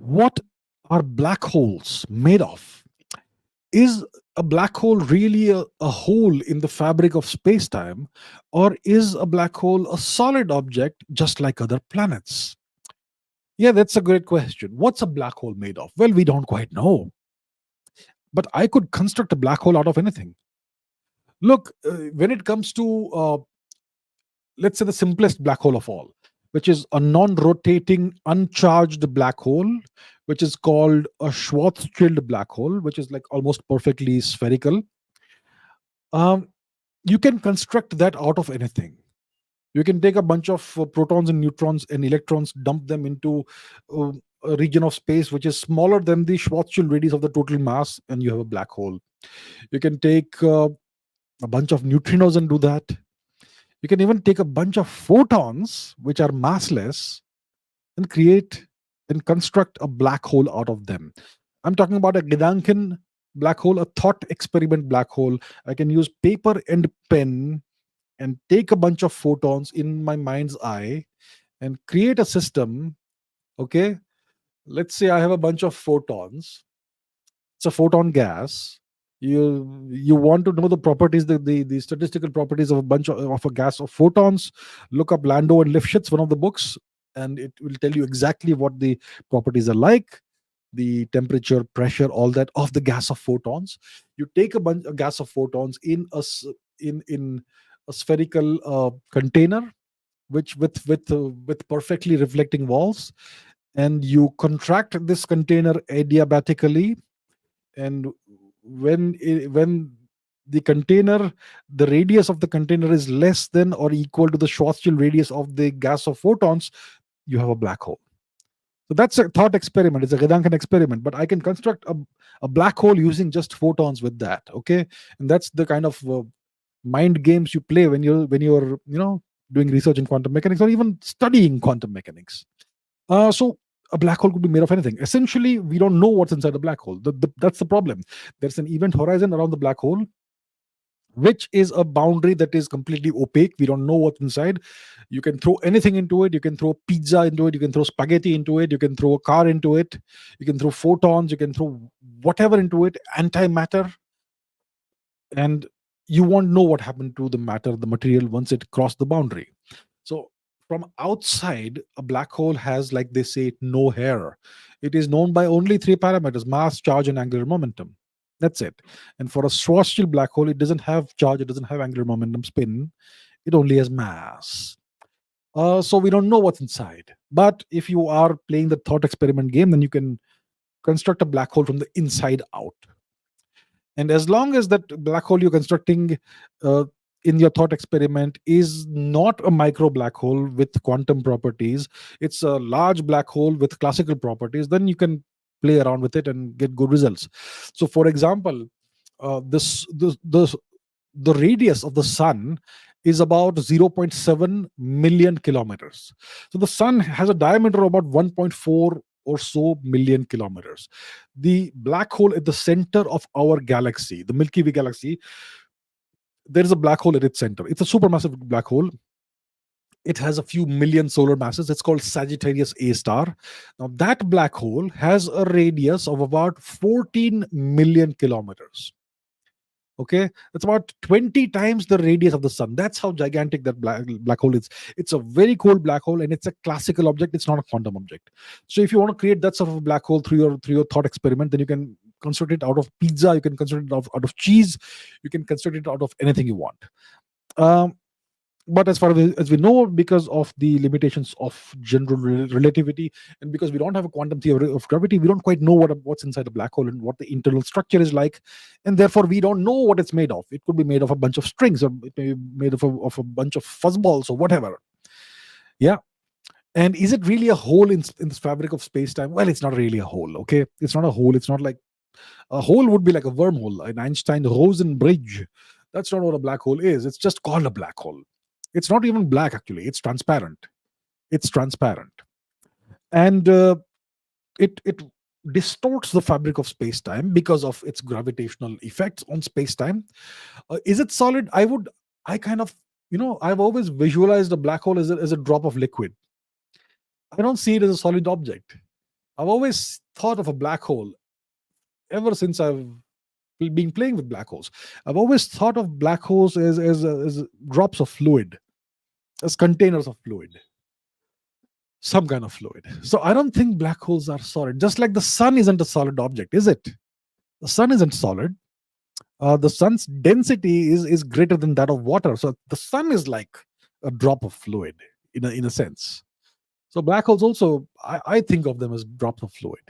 What are black holes made of? Is a black hole really a hole in the fabric of space time, or is a black hole a solid object just like other planets? Yeah, that's a great question. What's a black hole made of? Well, we don't quite know, but I could construct a black hole out of anything. Look, when it comes to, let's say, the simplest black hole of all, which is a non rotating, uncharged black hole, which is called a Schwarzschild black hole, which is like almost perfectly spherical. Um, you can construct that out of anything. You can take a bunch of protons and neutrons and electrons, dump them into a region of space which is smaller than the Schwarzschild radius of the total mass, and you have a black hole. You can take a bunch of neutrinos and do that. You can even take a bunch of photons, which are massless, and create and construct a black hole out of them. I'm talking about a Gedanken black hole, a thought experiment black hole. I can use paper and pen and take a bunch of photons in my mind's eye and create a system. Okay, let's say I have a bunch of photons. It's a photon gas. You want to know the properties, the statistical properties of a bunch of a gas of photons. Look up Landau and Lifshitz, one of the books, and it will tell you exactly what the properties are like, the temperature, pressure, all that of the gas of photons. You take a gas of photons in in a spherical container, which with perfectly reflecting walls, and you contract this container adiabatically. And when the container, the radius of the container is less than or equal to the Schwarzschild radius of the gas of photons, you have a black hole. So that's a thought experiment. It's a Gedanken experiment, but I can construct a black hole using just photons with that. Okay, and that's the kind of mind games you play when you're doing research in quantum mechanics or even studying quantum mechanics. So a black hole could be made of anything. Essentially, we don't know what's inside a black hole. That's the problem. There's an event horizon around the black hole, which is a boundary that is completely opaque. We don't know what's inside. You can throw anything into it. You can throw pizza into it. You can throw spaghetti into it. You can throw a car into it. You can throw photons. You can throw whatever into it, antimatter, and you won't know what happened to the matter, the material, once it crossed the boundary. So from outside, a black hole has, like they say, no hair. It is known by only three parameters: mass, charge, and angular momentum. That's it. And for a Schwarzschild black hole, it doesn't have charge, it doesn't have angular momentum, spin. It only has mass. So we don't know what's inside. But if you are playing the thought experiment game, then you can construct a black hole from the inside out. And as long as that black hole you're constructing uh, in your thought experiment is not a micro black hole with quantum properties, it's a large black hole with classical properties, then you can play around with it and get good results. So for example, the radius of the sun is about 0.7 million kilometers. So the sun has a diameter of about 1.4 or so million kilometers. The black hole at the center of our galaxy, the Milky Way galaxy, there is a black hole at its center. It's a supermassive black hole. It has a few million solar masses. It's called Sagittarius A star. Now, that black hole has a radius of about 14 million kilometers. Okay, that's about 20 times the radius of the sun. That's how gigantic that black hole is. It's a very cold black hole, and it's a classical object. It's not a quantum object. So if you want to create that sort of a black hole through your thought experiment, then you can construct it out of pizza, you can construct it out of cheese, you can construct it out of anything you want. um, but as far as we know, because of the limitations of general relativity, and because we don't have a quantum theory of gravity, we don't quite know what's inside a black hole and what the internal structure is like, and therefore we don't know what it's made of. It could be made of a bunch of strings, or it may be made of a bunch of fuzzballs or whatever. Yeah. And is it really a hole in this fabric of space-time? Well, it's not really a hole. Okay, it's not a hole. It's not like a hole would be like a wormhole, an Einstein-Rosen bridge. That's not what a black hole is. It's just called a black hole. It's not even black, actually. It's transparent. It's transparent. And it distorts the fabric of space-time because of its gravitational effects on space-time. Is it solid? I kind of, I've always visualized a black hole as a drop of liquid. I don't see it as a solid object. I've always thought of a black hole ever since I've been playing with black holes. I've always thought of black holes as drops of fluid, as containers of fluid, some kind of fluid. So I don't think black holes are solid. Just like the sun isn't a solid object, is it? The sun isn't solid. The sun's density is greater than that of water. So the sun is like a drop of fluid in a sense. So black holes also, I think of them as drops of fluid.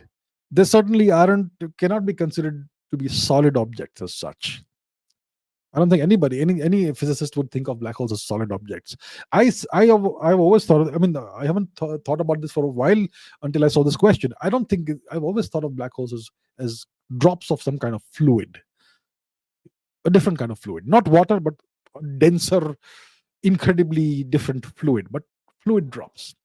They certainly cannot be considered to be solid objects as such. I don't think any physicist would think of black holes as solid objects. I've always thought. I mean, I haven't thought about this for a while until I saw this question. I don't think I've always thought of black holes as drops of some kind of fluid, a different kind of fluid, not water, but denser, incredibly different fluid, but fluid drops.